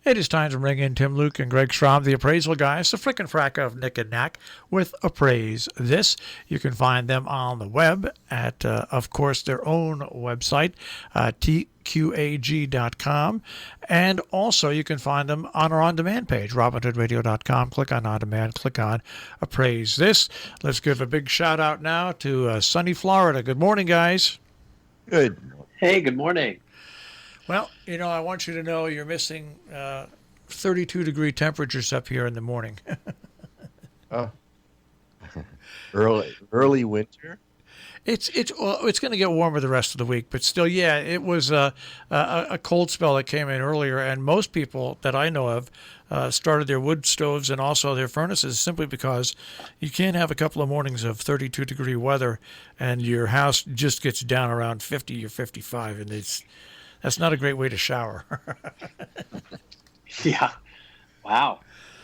It is time to bring in Tim Luke and Greg Schraub, the appraisal guys, the flick and frack of Nick and Knack with Appraise This. You can find them on the web at, of course, their own website, tqag.com. And also you can find them on our on-demand page, robinhoodradio.com. Click on on-demand, click on Appraise This. Let's give a big shout-out now to sunny Florida. Good morning, guys. Good. Hey, good morning. Well, I want you to know you're missing 32-degree temperatures up here in the morning. Oh, early winter. It's going to get warmer the rest of the week, but still, yeah, it was a cold spell that came in earlier, and most people that I know of started their wood stoves and also their furnaces simply because you can't have a couple of mornings of 32-degree weather and your house just gets down around 50 or 55, and that's not a great way to shower. Yeah. Wow.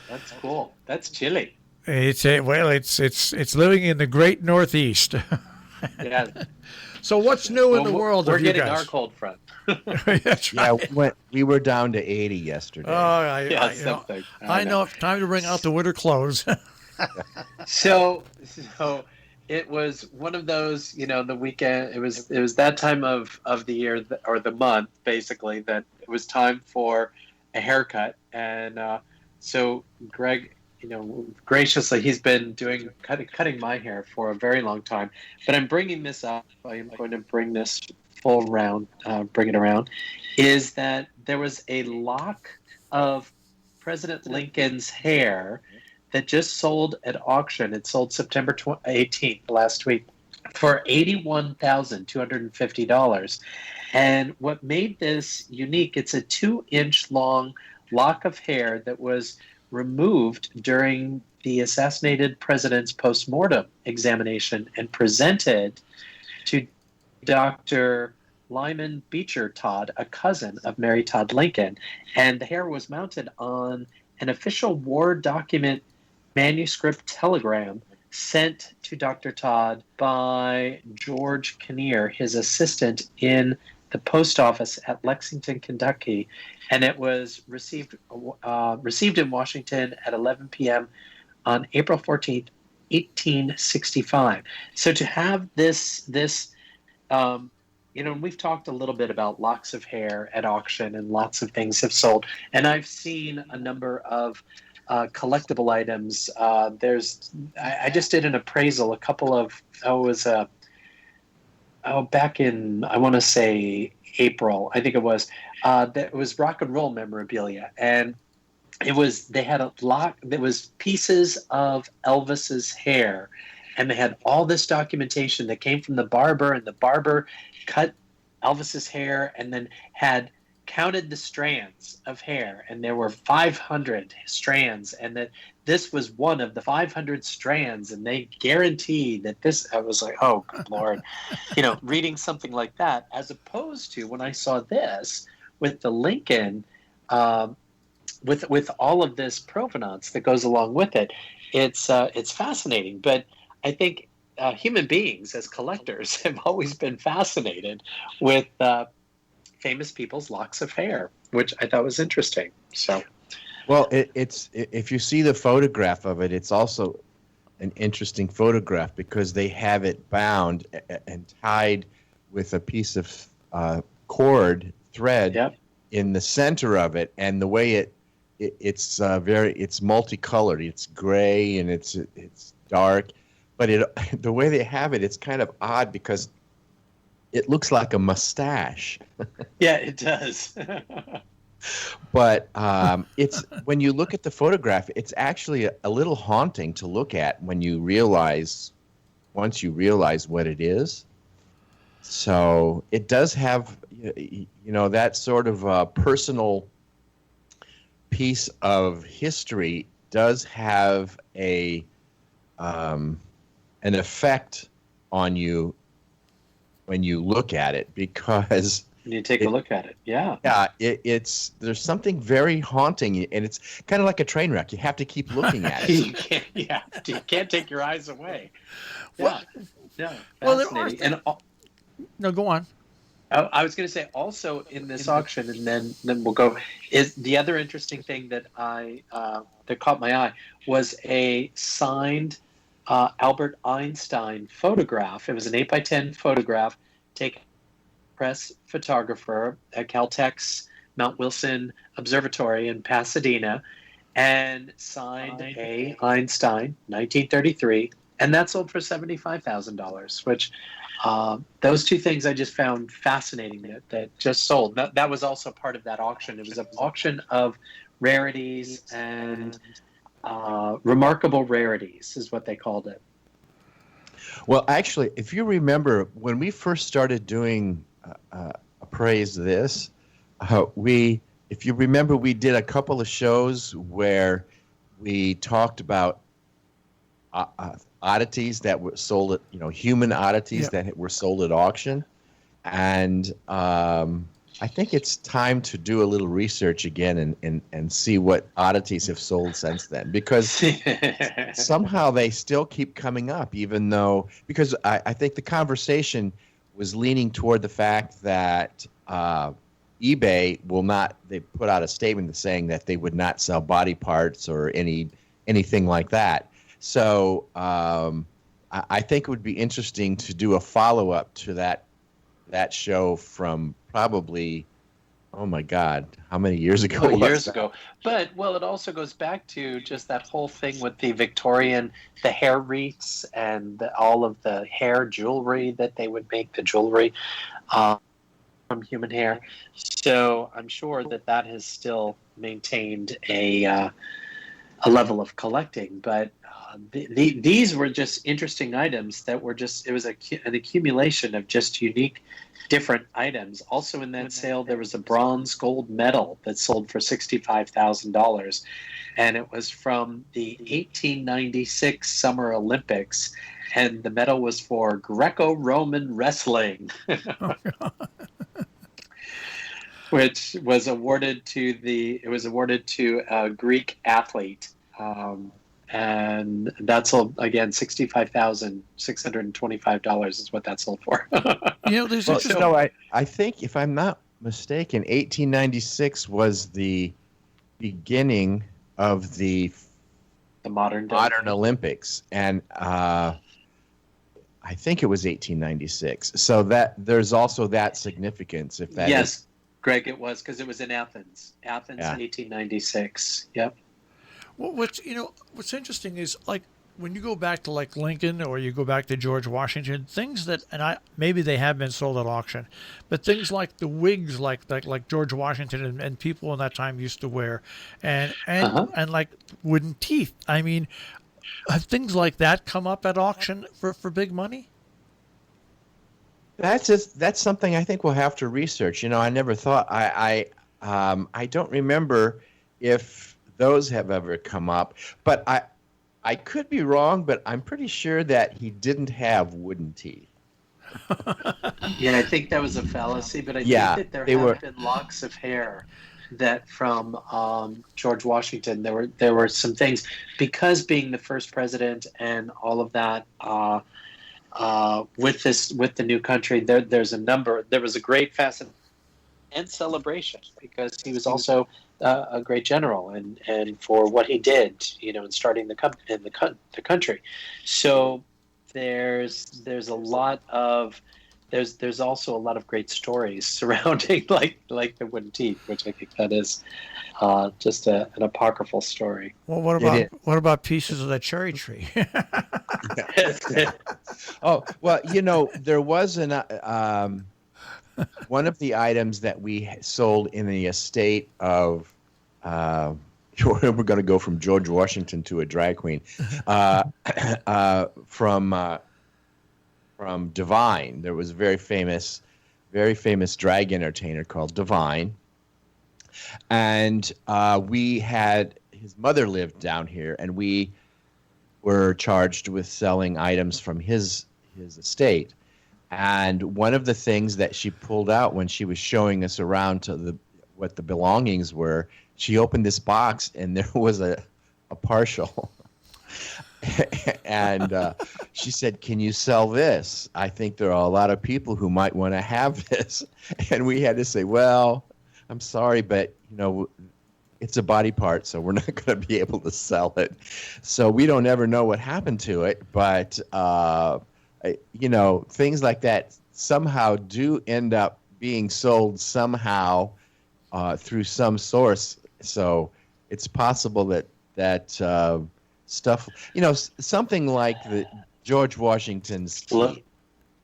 That's cool. That's chilly. It's living in the great Northeast. Yeah. So what's new in the world we're of you getting guys? our cold front. That's right. Yeah, we were down to 80 yesterday. I know. Time to bring out the winter clothes. So it was one of those, the weekend. It was that time of the year or the month, basically, that it was time for a haircut, and so Greg, graciously, he's been cutting my hair for a very long time. But I'm bringing this up. I am going to bring this full round, bring it around. Is that there was a lock of President Lincoln's hair that just sold at auction. It sold September 18th, last week, for $81,250. And what made this unique, it's a 2-inch long lock of hair that was removed during the assassinated president's postmortem examination and presented to Dr. Lyman Beecher Todd, a cousin of Mary Todd Lincoln. And the hair was mounted on an official war document manuscript telegram sent to Dr. Todd by George Kinnear, his assistant in the post office at Lexington, Kentucky, and it was received in Washington at 11 p.m. on April 14th, 1865. So to have this, and we've talked a little bit about locks of hair at auction, and lots of things have sold, and I've seen a number of collectible items. I just did an appraisal a couple of back in, I want to say April, I think it was. That was rock and roll memorabilia, and they had a lot. There was pieces of Elvis's hair, and they had all this documentation that came from the barber, and the barber cut Elvis's hair and then had counted the strands of hair, and there were 500 strands, and that this was one of the 500 strands, and they guaranteed that this. I was like, oh, good Lord, reading something like that, as opposed to when I saw this with the Lincoln, with all of this provenance that goes along with it. It's fascinating, but I think human beings as collectors have always been fascinated with famous people's locks of hair, which I thought was interesting. So, well, it's if you see the photograph of it, it's also an interesting photograph because they have it bound and tied with a piece of cord thread in the center of it, and the way it's multicolored. It's gray and it's dark, but the way they have it, it's kind of odd because it looks like a mustache. Yeah, it does. But it's when you look at the photograph, it's actually a little haunting to look at once you realize what it is. So it does have, that sort of personal piece of history does have an effect on you when you look at it, because you take a look at it. Yeah. Yeah, there's something very haunting, and it's kind of like a train wreck. You have to keep looking at it. You can't take your eyes away. Well, Yeah. Well, fascinating. no, go on. I was going to say also in this auction, and then we'll go. Is the other interesting thing that that caught my eye was a signed Albert Einstein photograph. It was an 8x10 photograph taken by a press photographer at Caltech's Mount Wilson Observatory in Pasadena, and signed A. Einstein, 1933, and that sold for $75,000, which those two things I just found fascinating that just sold. That was also part of that auction. It was an auction of rarities and remarkable rarities is what they called it. Well, actually, if you remember, when we first started doing Appraise this, if you remember, we did a couple of shows where we talked about oddities that were sold at, human oddities that were sold at auction. And I think it's time to do a little research again and see what oddities have sold since then, because somehow they still keep coming up, even though, because I think the conversation was leaning toward the fact that eBay will not, they put out a statement saying that they would not sell body parts or anything like that. So I think it would be interesting to do a follow-up to that show from probably, oh my God, how many years ago? Years ago. But, it also goes back to just that whole thing with the Victorian, the hair wreaths and all of the hair jewelry that they would make, the jewelry from human hair. So I'm sure that has still maintained a level of collecting, but these were just interesting items that were just, it was an accumulation of just unique, different items. Also in that sale, there was a bronze gold medal that sold for $65,000, and it was from the 1896 Summer Olympics, and the medal was for Greco-Roman wrestling. Which was awarded to a Greek athlete. And that sold, again, $65,625 is what that sold for. I think, if I'm not mistaken, 1896 was the beginning of the modern Olympics, and I think it was 1896. So that there's also that significance. If that is. Greg, it was, because it was in Athens. In 1896. Yep. Well, what's interesting is, like, when you go back to like Lincoln or you go back to George Washington, things that, maybe they have been sold at auction, but things like the wigs like George Washington and people in that time used to wear, and like wooden teeth. I mean, have things like that come up at auction for big money? That's something I think we'll have to research. I never thought, I don't remember if those have ever come up, but I could be wrong, but I'm pretty sure that he didn't have wooden teeth. Yeah, I think that was a fallacy, but I think that there have been locks of hair that from George Washington, there were some things, because being the first president and all of that, with the new country, there was a great fascination and celebration, because he was also a great general and for what he did, in starting the country. So there's also a lot of great stories surrounding like the wooden teeth, which I think that is just an apocryphal story. Well, what about pieces of that cherry tree? Oh, well, there was one of the items that we sold in the estate of, we're going to go from George Washington to a drag queen, from Divine. There was a very famous drag entertainer called Divine, and his mother lived down here, and we were charged with selling items from his estate. And one of the things that she pulled out when she was showing us around to what the belongings were, she opened this box and there was a partial. And she said, "Can you sell this? I think there are a lot of people who might want to have this." And we had to say, "Well, I'm sorry, but it's a body part, so we're not going to be able to sell it." So we don't ever know what happened to it, but things like that somehow do end up being sold somehow through some source. So it's possible that stuff, something like the George Washington's teeth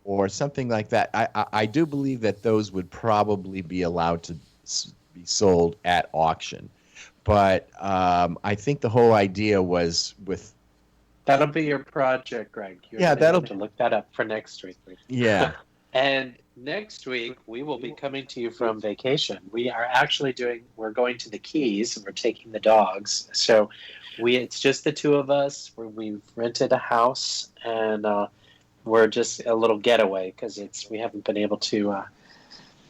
or something like that. I do believe that those would probably be allowed to be sold at auction. But I think the whole idea was with. That'll be your project, Greg. That'll to look that up for next week. Yeah. And next week we will be coming to you from vacation. We're going to the Keys and we're taking the dogs. So it's just the two of us. We've rented a house and we're just a little getaway because we haven't been able to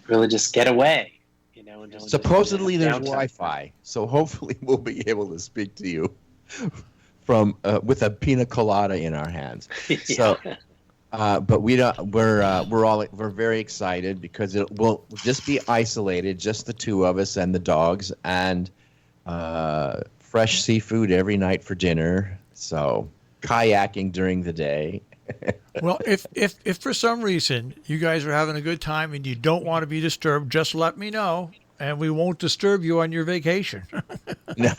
really just get away. And just supposedly there's downtime. Wi-Fi, so hopefully we'll be able to speak to you from with a pina colada in our hands. Yeah. So, but we don't. We're very excited because it will just be isolated, just the two of us and the dogs, and fresh seafood every night for dinner. So kayaking during the day. Well, if for some reason you guys are having a good time and you don't want to be disturbed, just let me know, and we won't disturb you on your vacation. No.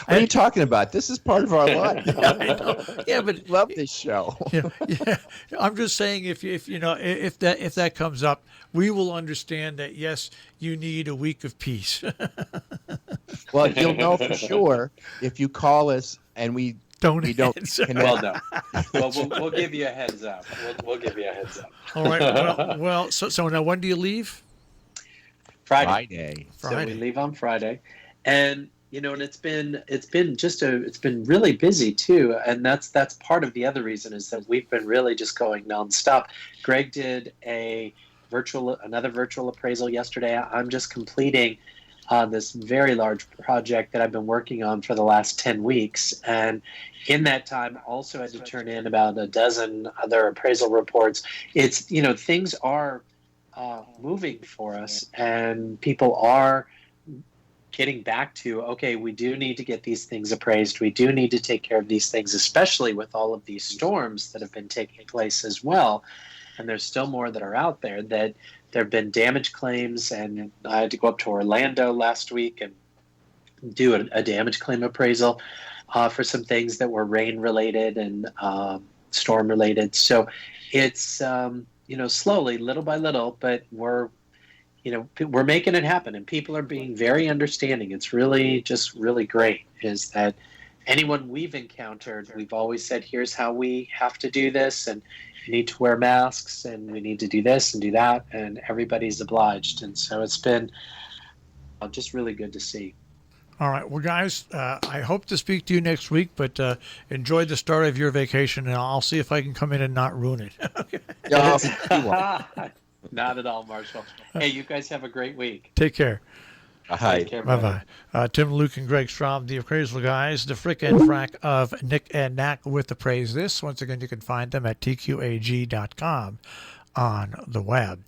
What are you talking about? This is part of our life. Yeah, but love this show. Yeah, I'm just saying if that comes up, we will understand that yes, you need a week of peace. Well, you'll know for sure if you call us and we don't connect. Well, no. Well, we'll give you a heads up. We'll give you a heads up. All right. Well, so now when do you leave? Friday. So we leave on Friday, and and it's been really busy too, and that's part of the other reason is that we've been really just going nonstop. Greg did another virtual appraisal yesterday. I'm just completing this very large project that I've been working on for the last 10 weeks. And in that time, I also had to turn in about a dozen other appraisal reports. It's, things are moving for us and people are getting back to, okay, we do need to get these things appraised. We do need to take care of these things, especially with all of these storms that have been taking place as well. And there's still more that are out there that there have been damage claims, and I had to go up to Orlando last week and do a damage claim appraisal for some things that were rain related and storm related. So it's slowly, little by little, but we're making it happen, and people are being very understanding. It's really just really great. Is that anyone we've encountered, we've always said, here's how we have to do this, and you need to wear masks, and we need to do this and do that, and everybody's obliged. And so it's been just really good to see. All right. Well, guys, I hope to speak to you next week, but enjoy the start of your vacation, and I'll see if I can come in and not ruin it. Okay. Not at all, Marshall. Hey, you guys have a great week. Take care. Hi. Bye-bye. Tim, Luke, and Greg Strom, the appraisal guys, the frick and frack of Nick and Knack with Appraise This. Once again, you can find them at tqag.com on the web.